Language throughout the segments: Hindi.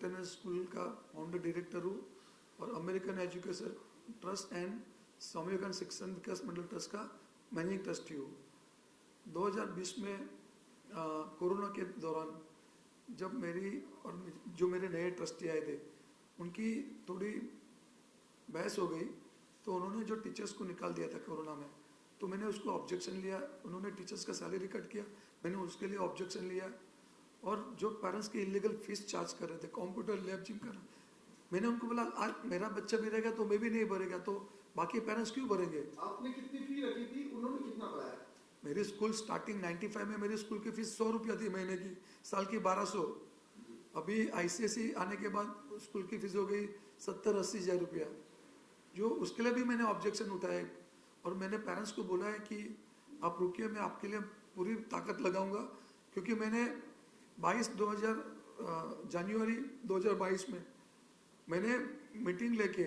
ऑक्टेनस स्कूल का फाउंडर डायरेक्टर हूँ और American education trust and Swami Vivekananda शिक्षण विकास मंडल ट्रस्ट का मैनेजिंग ट्रस्टी हूँ। 2020 में कोरोना के दौरान जब मेरी और जो मेरे नए ट्रस्टी आए थे उनकी थोड़ी बहस हो गई, तो उन्होंने जो टीचर्स को निकाल दिया था कोरोना में, तो मैंने उसको ऑब्जेक्शन लिया। उन्होंने टीचर्स का सैलरी कट किया, मैंने उसके लिए ऑब्जेक्शन लिया। और जो पेरेंट्स की इलीगल फीस चार्ज कर रहे थे कंप्यूटर लैब जिम का, मैंने उनको बोला आज मेरा बच्चा भी रहेगा तो मैं भी नहीं भरेगा, तो बाकी पेरेंट्स क्यों भरेंगे। आपने कितनी फी रखी थी, उन्होंने कितना भराया? मेरी स्कूल स्टार्टिंग 95 में मेरी स्कूल की फीस 100 रुपया थी महीने की, साल की 1200। अभी ICSE आने के बाद स्कूल की फीस हो गई 70-80 हज़ार रुपया, जो उसके लिए भी मैंने ऑब्जेक्शन उठाए। और मैंने पेरेंट्स को बोला है कि आप रुकिए, मैं आपके लिए पूरी ताकत लगाऊंगा, क्योंकि मैंने 20 जनवरी 2022 में मैंने मीटिंग लेके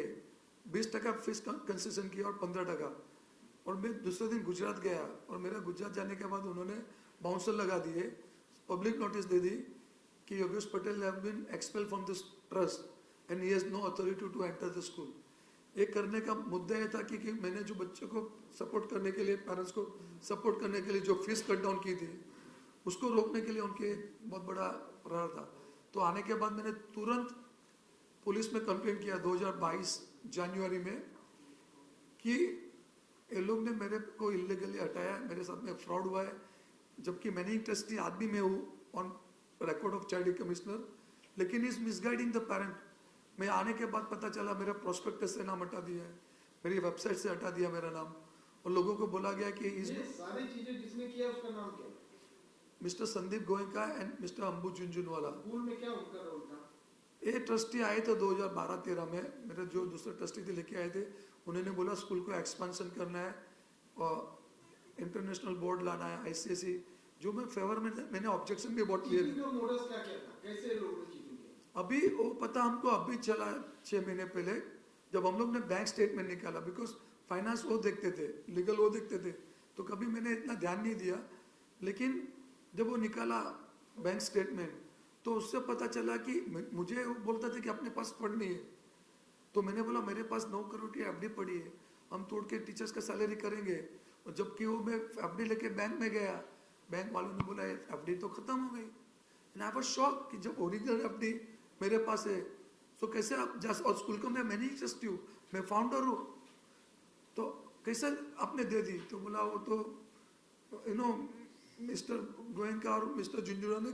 20% फीस कंसेशन किया और 15%। और मैं दूसरे दिन गुजरात गया और मेरा गुजरात जाने के बाद उन्होंने बाउंसर लगा दिए, पब्लिक नोटिस दे दी कि Yogesh Patel have been expelled from this trust and he has no authority to enter the school. एक करने का मुद्दा ये था कि मैंने जो बच्चों को सपोर्ट करने के लिए, पेरेंट्स को सपोर्ट करने के लिए जो फीस कट डाउन की थी, उसको रोकने के लिए उनके बहुत बड़ा प्रयास था। तो आने के बाद मैंने तुरंत पुलिस में कंप्लेंट किया 2022 जनवरी में कि ये लोग ने मेरे को इलीगली हटाया, मेरे साथ में फ्रॉड हुआ है, जबकि मैनेजिंग ट्रस्टी आदमी मैं हूँ on record of child commissioner, लेकिन इज मिसगाइडिंग द पेरेंट। मैं आने के बाद पता चला मेरा प्रोस्पेक्टस से नाम हटा दिया है, मेरी वेबसाइट से हटा दिया मेरा नाम, और लोगों को बोला गया कि इस सारी चीजें जिसने किया उसका नाम क्या? Mister Sandeep Goenka and mister Ambu Jhunjhunwala. School में क्या उनका रोल था? ये ट्रस्टी आए थे 2012-13 में, मेरे जो दूसरे ट्रस्टी थे लेके आए थे, उन्होंने बोला स्कूल को एक्सपेंशन करना है और इंटरनेशनल बोर्ड लाना है, ICSE, जो मैं फेवर में मैंने ऑब्जेक्शन भी बहुत लिए थे। कैसे लोगों ने चीटिंग किया? अभी वो पता हमको अभी चला 6 महीने पहले, जब हम लोग ने बैंक स्टेटमेंट निकाला, बिकॉज फाइनेंस वो देखते थे, लीगल वो देखते थे, तो कभी मैंने इतना ध्यान नहीं दिया। लेकिन जब वो निकाला बैंक स्टेटमेंट, तो उससे पता चला कि मुझे वो बोलता था कि अपने पास फंड नहीं है, तो मैंने बोला मेरे पास 9 करोड़ की FD पड़ी है, हम तोड़ के टीचर्स का सैलरी करेंगे। और जबकि वो मैं FD लेके बैंक में गया, बैंक वालों ने बोला FD तो खत्म हो गई। एंड आई वाज शॉक कि जब ओरिजिनल FD मेरे पास है, तो कैसे आप और स्कूल को मैं मैनेजिंग ट्रस्टी हूँ, मैं फाउंडर हूँ, तो कैसे आपने दे दी। तो बोला वो तो मिस्टर गोयनका और मिस्टर झुंझुनवाला ने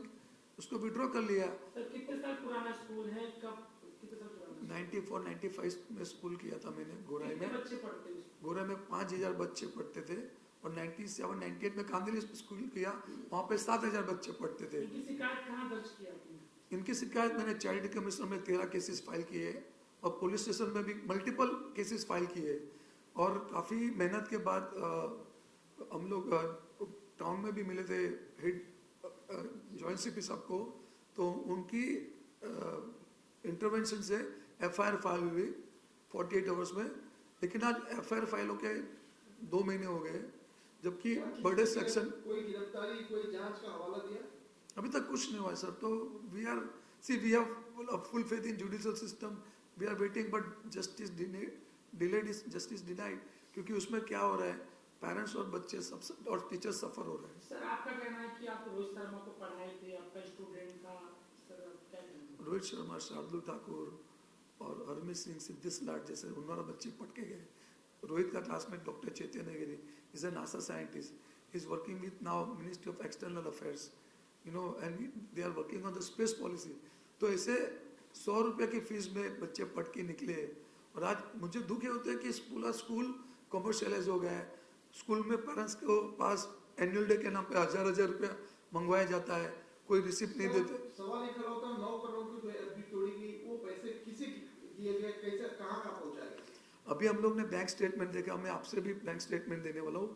उसको विड्रॉ कर लिया। सर कितने साल पुराना स्कूल है, कब कितने साल पुराना? 94-95 में स्कूल किया था मैंने गोराई में। बच्चे पढ़ते हैं? गोराई में 5000 बच्चे पढ़ते थे, और 97-98 में कांदिली स्कूल किया, वहाँ पे 7000 बच्चे पढ़ते थे। इनकी शिकायत कहाँ दर्ज किया? इनकी शिकायत मैंने चाइल्ड कमिश्नर में 13 केसेस फाइल किए, और पुलिस स्टेशन में भी मल्टीपल केसेस फाइल किए। और काफ़ी मेहनत के बाद हम लोग टाउन में भी मिले थे हेड जॉइंट CP साहब को, तो उनकी इंटरवेंशन से FIR फाइल हुई 48 आवर्स में। लेकिन आज FIR फाइल होके 2 महीने हो गए, जबकि बड़े सेक्शन कोई गिरफ्तारी, कोई जांच का हवाला दिया अभी तक कुछ नहीं हुआ है सर। तो we have full faith in judicial system, we are waiting, but justice delayed is justice denied, क्योंकि उसमें क्या हो रहा है, पेरेंट्स और बच्चे सब और टीचर्स सफर हो रहे हैं। सर आपका कहना है कि आप रोहित शर्मा को पढ़ाए थे, आपका स्टूडेंट था, सर क्या कहना है? रोहित शर्मा, शार्दुल ठाकुर और हरमीत सिंह, सिद्धिश लाट जैसे 19 बच्चे पढ़ के गए। रोहित का classmate doctor Chaitanya Giri is a NASA scientist, is working with now ministry of external affairs, and they are working on the space policy। तो ऐसे 100 रुपये की फीस में बच्चे पढ़ के निकले, और आज मुझे दुख होता है कि स्कूल कॉमर्शियलाइज हो गया है। स्कूल में पेरेंट्स को पास एनुअल डे के नाम पे 1000 रुपया मंगवाया जाता है, कोई रिसिप्ट नहीं देते। सवाल ये खड़ा होता है 9 करोड़ की जो FD तोड़ी गई, वो पैसे किसे दिए गए, कैसे कहाँ पहुँचाए गए? अभी हम लोग ने बैंक स्टेटमेंट देखा, मैं आपसे भी बैंक स्टेटमेंट देने वाला हूँ।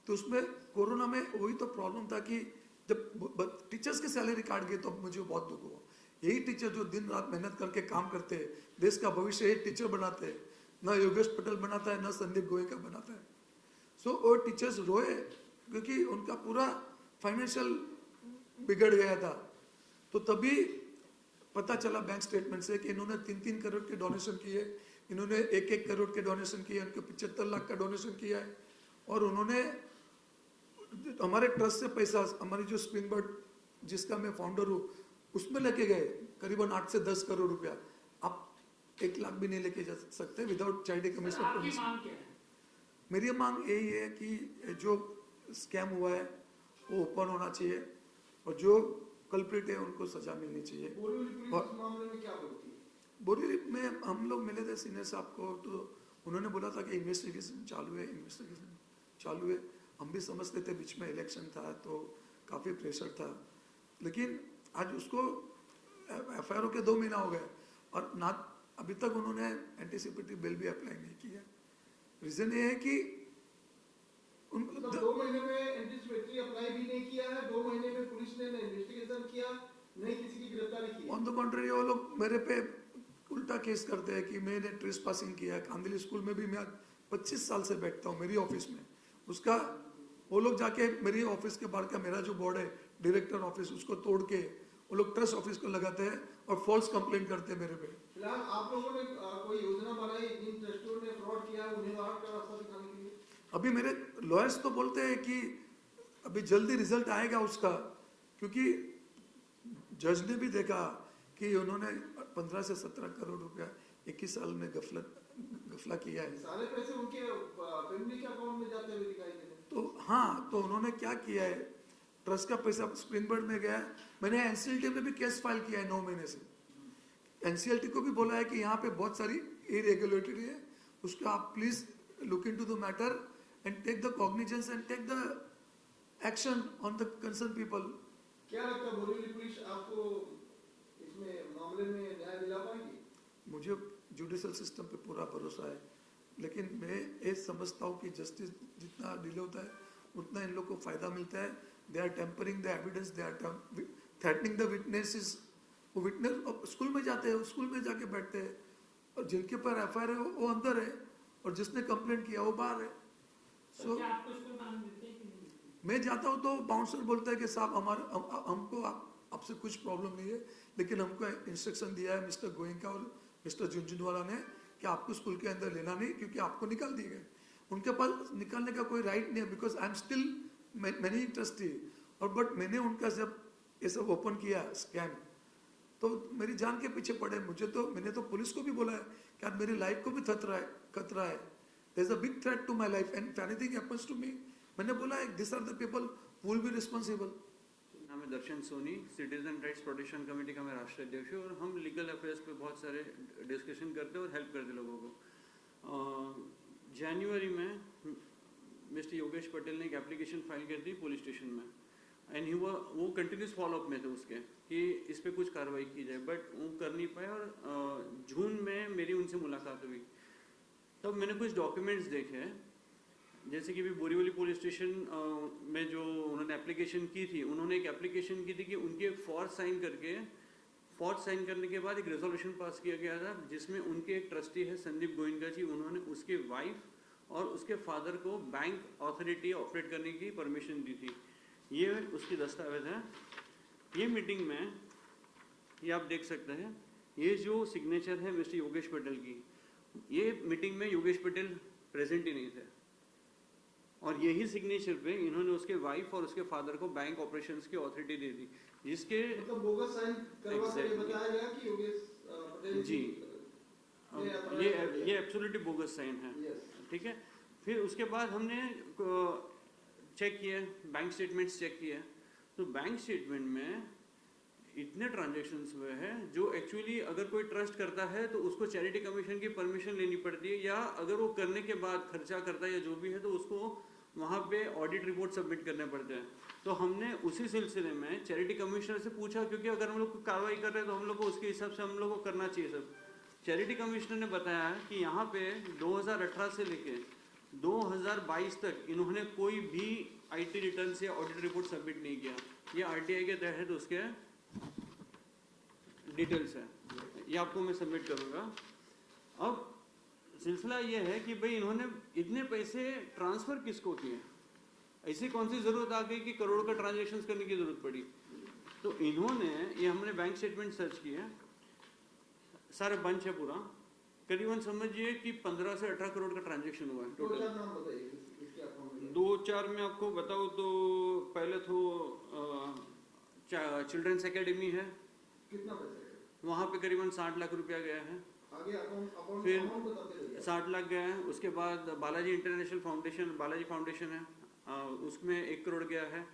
तो उसमें कोरोना में वही तो प्रॉब्लम था कि जब टीचर्स के सैलरी काट गए तो मुझे बहुत दुख हुआ। यही टीचर जो दिन रात मेहनत करके काम करते हैं, देश का भविष्य यही टीचर बनाते हैं, ना योगेश पटेल बनाता है, ना संदीप गोयनका बनाता है। सो वो टीचर्स रोए क्योंकि उनका पूरा फाइनेंशियल बिगड़ गया था। तो तभी पता चला बैंक स्टेटमेंट से कि इन्होंने 3-3 करोड़ के डोनेशन किए, इन्होंने 1-1 करोड़ के डोनेशन किए, उनको 75 लाख का डोनेशन किया है। और उन्होंने हमारे ट्रस्ट से पैसा, हमारी जो स्प्रिंग बर्ड जिसका मैं फाउंडर हूँ, उसमें लेके गए करीबन 8 से 10 करोड़ रुपया। आप 1 लाख भी नहीं लेके जा सकते विदाउट चैरिटी सर, कमिश्नर आपकी परमिशन। मांग क्या है? मेरी मांग यही है कि जो स्कैम हुआ है वो ओपन होना चाहिए और जो कल्प्रिट है उनको सजा मिलनी चाहिए। बोरीवली पुलिस और- इस मामले में क्या बोलती है? बोरीवली में हम लोग मिले थे सीनियर साहब को, तो उन्होंने बोला था कि इन्वेस्टिगेशन चालू है, इन्वेस्टिगेशन चालू है। हम भी समझते थे बीच में इलेक्शन था तो काफ़ी प्रेशर था, लेकिन आज उसको एफआईआर के 2 महीना हो गए और ना अभी तक उन्होंने एंटीसिपेटरी बिल भी अप्लाई नहीं किया। रीज़न ये है कि मतलब 2 महीने में एंटीसिपेटरी अप्लाई भी नहीं किया है, 2 महीने में पुलिस ने न इन्वेस्टिगेशन किया, नहीं किसी की गिरफ्तारी की। ऑन द कॉन्ट्री वो लोग मेरे पे उल्टा केस करते हैं कि मैंने ट्रेस पासिंग किया है। कांदिली स्कूल में भी मैं 25 साल से बैठता हूँ मेरी ऑफिस में, उसका वो लोग जाके मेरी ऑफिस के बाहर का मेरा जो बोर्ड है डायरेक्टर ऑफिस, उसको तोड़ के वो लोग ट्रस्ट ऑफिस को लगाते हैं और फॉल्स कंप्लेंट करते हैं मेरे पे। फिलहाल आप लोगों ने कोई योजना बनाई जिन ट्रस्टियों ने फ्रॉड किया उन्हें बाहर का रास्ता दिखाने के लिए? अभी मेरे लॉयर्स तो बोलते हैं कि अभी जल्दी रिजल्ट आएगा उसका, क्योंकि जज ने भी देखा कि उन्होंने 15 से 17 करोड़ रुपया 21 साल में गफला किया है। सारे पैसे उनके फैमिली के अकाउंट में जाते हुए दिखाई दे रहे हैं। तो हाँ, तो उन्होंने क्या किया है, ट्रस्ट का पैसा स्प्रिंग बर्ड में गया। मैंने एनसीएलटी में भी केस फाइल किया है 9 महीने से। एनसीएलटी को भी बोला है कि यहाँ पे बहुत सारी इरेगुलेटरी है, उसका आप please look into the matter and take the cognizance and take the action on the concern people. क्या लगता है बोरीवली पुलिस आपको इसमें मामले में न्याय दिला पाएगी? मुझे जुडिशल सिस्टम पे पूरा भरोसा है, लेकिन मैं ये समझता हूँ कि जस्टिस जितना डिले होता है उतना इन लोग को फायदा मिलता है। They are tampering the evidence, they are threatening the witnesses. वो विटनेस स्कूल में जाते हैं, स्कूल में जाके बैठते हैं और जिनके पर एफआईआर है वो अंदर है और जिसने कंप्लेंट किया वो बाहर है। सर, क्या आपको इसको मान देते हैं कि नहीं देते? मैं जाता हूँ तो बाउंसर बोलता है कि साहब हमको आपसे कुछ प्रॉब्लम नहीं है, लेकिन हमको इंस्ट्रक्शन दिया है मिस्टर गोयनका और मिस्टर झुंझुनवाला ने कि आपको स्कूल के अंदर लेना नहीं, क्योंकि आपको निकाल दिए गए। उनके पास निकालने का कोई राइट नहीं है, because I am still managing trustee. और बट मैंने उनका जब ये सब ओपन किया स्कैम, तो मेरी जान के पीछे पड़े। मैंने तो पुलिस को भी बोला है कि आज मेरी लाइफ को भी खतरा है। There is a big threat to my life and if anything happens to me, मैंने बोला है this are the people who will be responsible. नाम है Darshan Soni, citizen rights protection committee का मैं राष्ट्रीय अध्यक्ष हूँ और हम लीगल अफेयर्स पे बहुत सारे डिस्कशन करते हैं और हेल्प करते लोगों को। जनवरी में मिस्टर योगेश पटेल ने एक एप्लीकेशन फाइल कर दी पुलिस स्टेशन में एंड वो कंटिन्यूस फॉलोअप में थे उसके कि इस पर कुछ कार्रवाई की जाए, बट वो कर नहीं पाए। और जून में मेरी उनसे मुलाकात हुई, तब मैंने कुछ डॉक्यूमेंट्स देखे, जैसे कि भी बोरीवली पुलिस स्टेशन में जो उन्होंने एप्लीकेशन की थी, उन्होंने एक एप्लीकेशन की थी कि उनके फॉर्ज साइन करने के बाद एक रेजोल्यूशन पास किया गया था जिसमें उनके एक ट्रस्टी है संदीप गोयनका जी, उन्होंने उसके वाइफ और उसके फादर को बैंक अथॉरिटी ऑपरेट करने की परमिशन दी थी। ये उसकी दस्तावेज है। ये मीटिंग में ये आप देख सकते हैं, ये जो सिग्नेचर है मिस्टर योगेश पटेल की, ये मीटिंग में योगेश पटेल प्रेजेंट ही नहीं थे और यही सिग्नेचर पे इन्होंने उसके वाइफ और उसके फादर को बैंक ऑपरेशंस की अथॉरिटी दे दी, जिसके मतलब बोगस साइन करवा कर ये बताया गया कि योगेश पटेल जी ने ये एब्सोल्युटली बोगस साइन है। यस। ठीक है, फिर उसके बाद हमने चेक किया, बैंक स्टेटमेंट्स चेक किए, तो बैंक स्टेटमेंट में इतने ट्रांजैक्शंस हुए हैं जो एक्चुअली अगर कोई ट्रस्ट करता है तो उसको चैरिटी कमीशन की परमिशन लेनी पड़ती है, या अगर वो करने के बाद खर्चा करता है या जो भी है तो उसको वहाँ पे ऑडिट रिपोर्ट सबमिट करने पड़ते हैं। तो हमने उसी सिलसिले में चैरिटी कमिश्नर से पूछा, क्योंकि अगर हम लोग कार्रवाई कर रहे हैं तो हम लोग को उसके हिसाब से हम लोग को करना चाहिए सब। चैरिटी कमिश्नर ने बताया कि यहाँ पे 2018 से लेके 2022 तक इन्होंने कोई भी IT रिटर्न या ऑडिट रिपोर्ट सबमिट नहीं किया। ये RTI के तहत उसके डिटेल्स है, ये आपको मैं सबमिट करूँगा। अब सिलसिला ये है कि भाई इन्होंने इतने पैसे ट्रांसफ़र किसको किए, ऐसी कौन सी ज़रूरत आ गई कि करोड़ का ट्रांजैक्शंस करने की ज़रूरत पड़ी। तो इन्होंने, ये हमने बैंक स्टेटमेंट सर्च किया, सारे बंच है पूरा, करीबन समझिए कि 15 से 18 करोड़ का ट्रांजेक्शन हुआ है दो टोटल। चार नाम बताइए इसके अकाउंट में। 2-4 में आपको बताऊँ तो पहले तो चिल्ड्रंस एकेडमी है, कितना पैसा है? वहाँ पे करीबन 60 लाख रुपया गया है। आगे अकाउंट फिर अमाउंट बताते रहिए। 60 लाख गया है। उसके बाद Balaji international foundation, Balaji foundation है, उसमें 1 करोड़ गया है।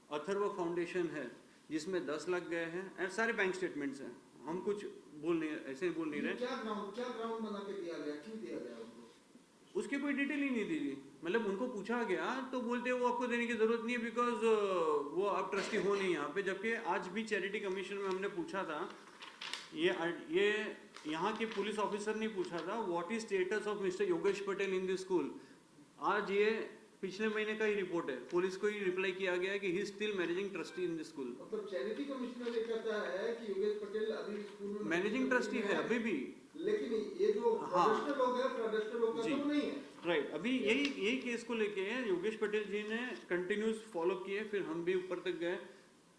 अथर्व फाउंडेशन है जिसमें 10 लाख गए हैं। एंड सारे बैंक स्टेटमेंट्स हैं, हम कुछ बोल नहीं, ऐसे ही बोल नहीं रहे। क्या ग्राउंड बना के दिया गया, क्यों दिया गया उनको? उसकी कोई डिटेल ही नहीं दी गई। मतलब उनको पूछा गया तो बोलते वो आपको देने की जरूरत नहीं है बिकॉज वो आप ट्रस्टी हो नहीं यहाँ पे। जबकि आज भी चैरिटी कमीशन में हमने पूछा था, ये यहाँ के पुलिस ऑफिसर ने पूछा था what is status of mister Yogesh Patel in this school. आज ये पिछले महीने का ही रिपोर्ट है, पुलिस को ही रिप्लाई किया गया कि he still managing trustee in this school. मतलब चैरिटी कमिश्नर ये कहता है कि योगेश पटेल अभी स्कूल में मैनेजिंग ट्रस्टी है अभी भी, लेकिन ये जो हाँ। प्रोफेशनल लोग जी। हैं वो नहीं है। राइट अभी यही केस को लेके योगेश पटेल जी ने कंटिन्यूस फॉलो किए। फिर हम भी ऊपर तक गए,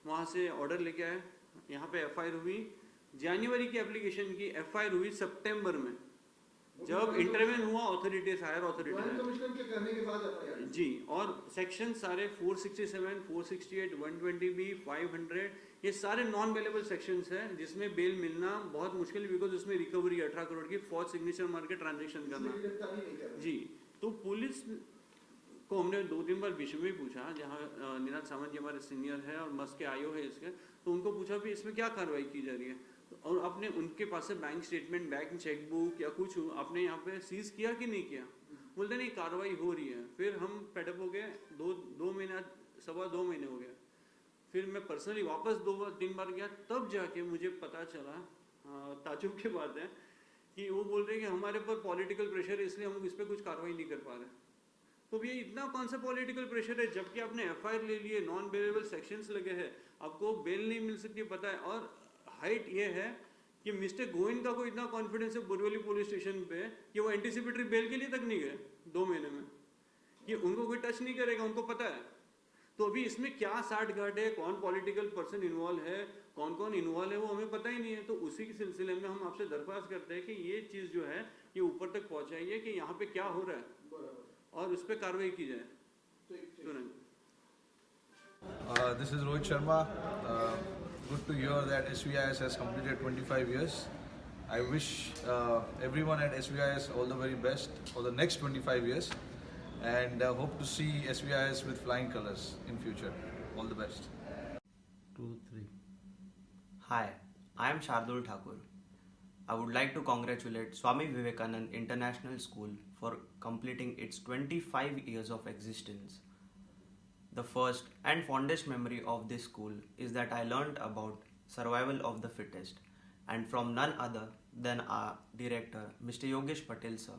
वहाँ से ऑर्डर लेके आए, यहाँ पे एफआईआर हुई। जनवरी की एप्लीकेशन की एफआईआर हुई सितंबर में, जब इंटरवेन हुआ authorities, higher joint authority commissioner के कहने के बाद एफआईआर जी। और सेक्शन सारे 467, 468, 120B, 500 ये सारे नॉन बेलेबल सेक्शंस हैं जिसमें बेल मिलना बहुत मुश्किल, बिकॉज उसमें रिकवरी 18 करोड़ की फॉर सिग्नेचर मार के ट्रांजेक्शन करना गिरफ्तारी नहीं कर रहे। जी। तो पुलिस को हमने 2-3 बार विषय में पूछा, जहाँ निनाद सावंत जी हमारे सीनियर है और मस्क के आईओ है इसके, तो उनको पूछा भी इसमें क्या कार्रवाई की जा रही है। और आपने उनके पास से बैंक स्टेटमेंट, बैंक चेकबुक या कुछ आपने यहाँ पे सीज किया कि नहीं किया? बोलते नहीं कार्रवाई हो रही है। फिर हम पेडअप हो गए, 2 महीना 2.25 महीने हो गए। फिर मैं पर्सनली वापस 2-3 बार गया, तब जाके मुझे पता चला, ताजुब की बात है कि वो बोल रहे हैं कि हमारे पर पॉलिटिकल प्रेशर है इसलिए हम इस पर कुछ कार्रवाई नहीं कर पा रहे। तो भैया इतना कौन सा पॉलिटिकल प्रेशर है, जबकि आपने एफआईआर ले लिए, नॉन बेलेबल सेक्शंस लगे हैं, आपको बेल नहीं मिल सकती पता है। और हाइट ये है कि मिस्टर गोविंद का कोई इतना कॉन्फिडेंस है बोरीवली पुलिस स्टेशन पे कि वो एंटीसिपेटरी बेल के लिए तक नहीं गए 2 महीने में, कि उनको कोई टच नहीं करेगा, उनको पता है। तो अभी इसमें क्या साठ गांठ है, कौन पॉलिटिकल पर्सन इन्वॉल्व है, कौन कौन इन्वॉल्व है, वो हमें पता ही नहीं है। तो उसी के सिलसिले में हम आपसे दरख्वास्त करते हैं कि ये चीज़ जो है ये ऊपर तक पहुंचाइए कि यहाँ पे क्या हो रहा है और उस पर कार्रवाई की जाए तुरंत। This is Rohit Sharma. Good to hear that SVIS has completed 25 years. I wish everyone at SVIS all the very best for the next 25 years and hope to see SVIS with flying colors in future. All the best. 2, 3. Hi, I am Shardul Thakur. I would like to congratulate Swami Vivekanand International School for completing its 25 years of existence. The first and fondest memory of this school is that I learned about survival of the fittest, and from none other than our director, Mr. Yogesh Patel sir.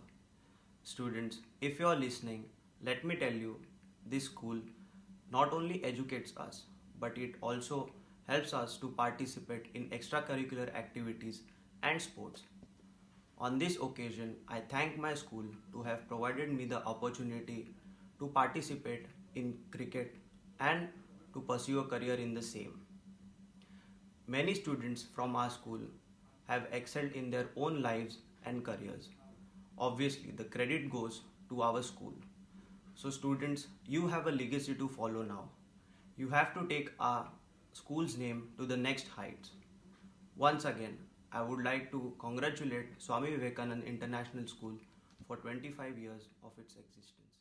Students, if you are listening, let me tell you, this school not only educates us, but it also helps us to participate in extracurricular activities and sports. On this occasion, I thank my school to have provided me the opportunity to participate in cricket and to pursue a career in the same. Many students from our school have excelled in their own lives and careers. Obviously, the credit goes to our school. So students, you have a legacy to follow now. You have to take our school's name to the next heights. Once again, I would like to congratulate Swami Vivekanand International School for 25 years of its existence.